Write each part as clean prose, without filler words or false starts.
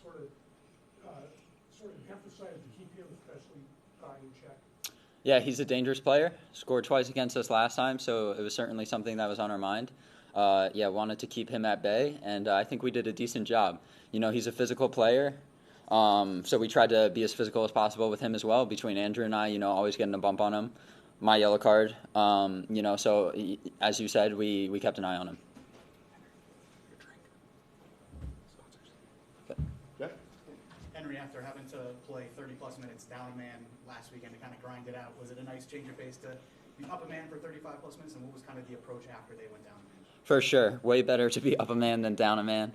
sort of emphasize to keep him especially in check? Yeah, he's a dangerous player. Scored twice against us last time, so it was certainly something that was on our mind. Wanted to keep him at bay, and I think we did a decent job. He's a physical player, so we tried to be as physical as possible with him as well. Between Andrew and I, always getting a bump on him. My yellow card, so as you said, we kept an eye on him. Henry, after having to play 30-plus minutes down a man last weekend to kind of grind it out, was it a nice change of pace to be up a man for 35-plus minutes, and what was kind of the approach after they went down a man? For sure. Way better to be up a man than down a man.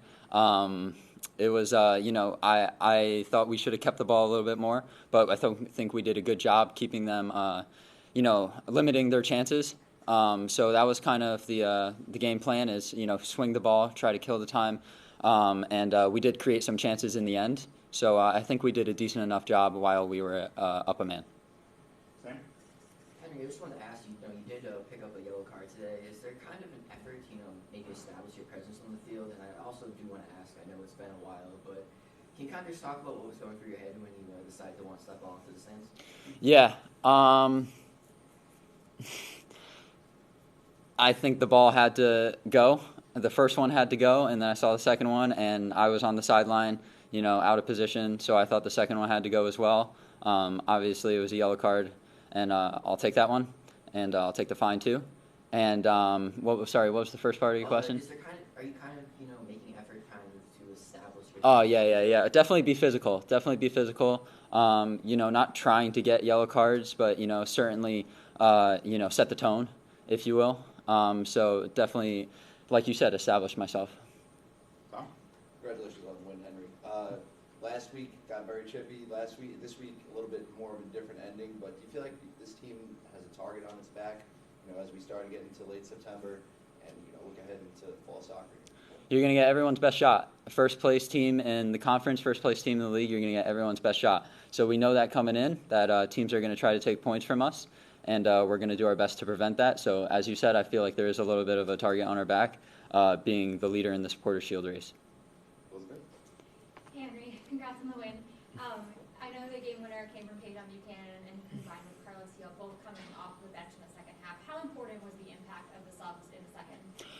It was, I thought we should have kept the ball a little bit more, but I think we did a good job keeping them, limiting their chances. So that was kind of the game plan is, swing the ball, try to kill the time, and we did create some chances in the end. So I think we did a decent enough job while we were up a man. Sam? Henry, I just wanted to ask you, you did pick up a yellow card today. Is there kind of an effort to, maybe establish your presence on the field? And I also do want to ask, I know it's been a while, but can you kind of just talk about what was going through your head when you decided to want to step off to the stands? Yeah. I think the ball had to go. The first one had to go, and then I saw the second one, and I was on the sideline, out of position, so I thought the second one had to go as well. Obviously, it was a yellow card, and I'll take that one, and I'll take the fine too. And what was the first part of your question? Are you kind of making effort kind of to establish your... Oh, yeah. Definitely be physical. Not trying to get yellow cards, but, certainly, set the tone, if you will. So definitely, like you said, establish myself. Tom? Congratulations on the win, Henry. Last week got very chippy. This week, a little bit more of a different ending. But do you feel like this team has a target on its back, as we start to get into late September and, look ahead into fall soccer? You're going to get everyone's best shot. First place team in the conference, first place team in the league, you're going to get everyone's best shot. So we know that coming in, that teams are going to try to take points from us, and we're going to do our best to prevent that. So as you said, I feel like there is a little bit of a target on our back, being the leader in the Supporters' Shield race. Henry, congrats on the win. I know the game winner came from Tajon Buchanan and combined with Carlos Hill, both coming off the bench in the second half. How important was the impact of the subs in the second?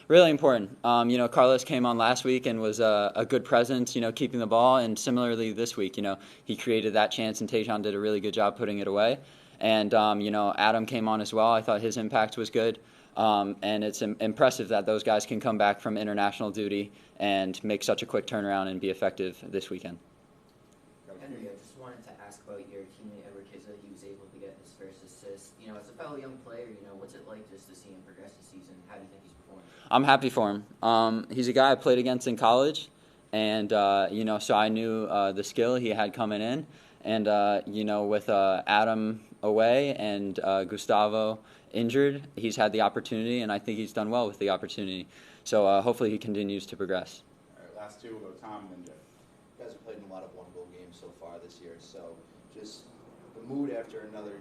Really important. Carlos came on last week and was a good presence, keeping the ball. And similarly this week, he created that chance, and Tajon did a really good job putting it away. And, Adam came on as well. I thought his impact was good. And it's impressive that those guys can come back from international duty and make such a quick turnaround and be effective this weekend. Henry, I just wanted to ask about your teammate Edward Kessler. He was able to get his first assist. As a fellow young player, what's it like just to see him progress this season? How do you think he's performing? I'm happy for him. He's a guy I played against in college, and so I knew the skill he had coming in, and with Adam away and Gustavo injured, he's had the opportunity, and I think he's done well with the opportunity. So hopefully he continues to progress. All right, last two, we'll go Tom and then Jeff. You guys have played in a lot of one-goal games so far this year, so just the mood after another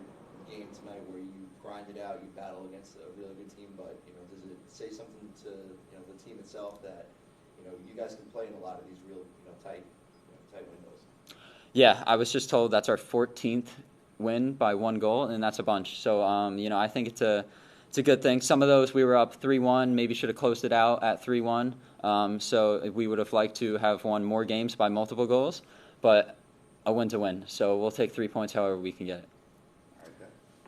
game tonight where you grind it out, you battle against a really good team, but does it say something to the team itself that you guys can play in a lot of these real tight windows? Yeah, I was just told that's our 14th win by one goal, and that's a bunch. So I think it's a good thing. Some of those we were up 3-1, maybe should have closed it out at 3-1. So we would have liked to have won more games by multiple goals, but a win's a win. So we'll take 3 points however we can get it. All right,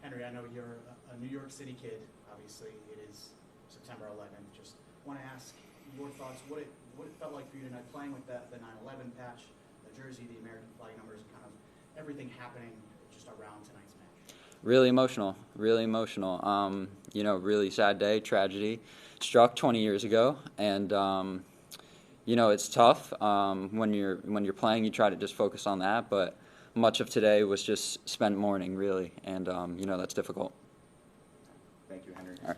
Henry, I know you're a New York City kid. Obviously, it is September 11th. Just want to ask your thoughts. What it felt like for you tonight, playing with the 9/11 patch, the jersey, the American flag numbers, and kind of everything happening just around tonight's match. Really emotional. Really sad day, tragedy. Struck 20 years ago, and it's tough. When you're playing, you try to just focus on that, but much of today was just spent mourning, really, and that's difficult. Thank you, Henry. All right.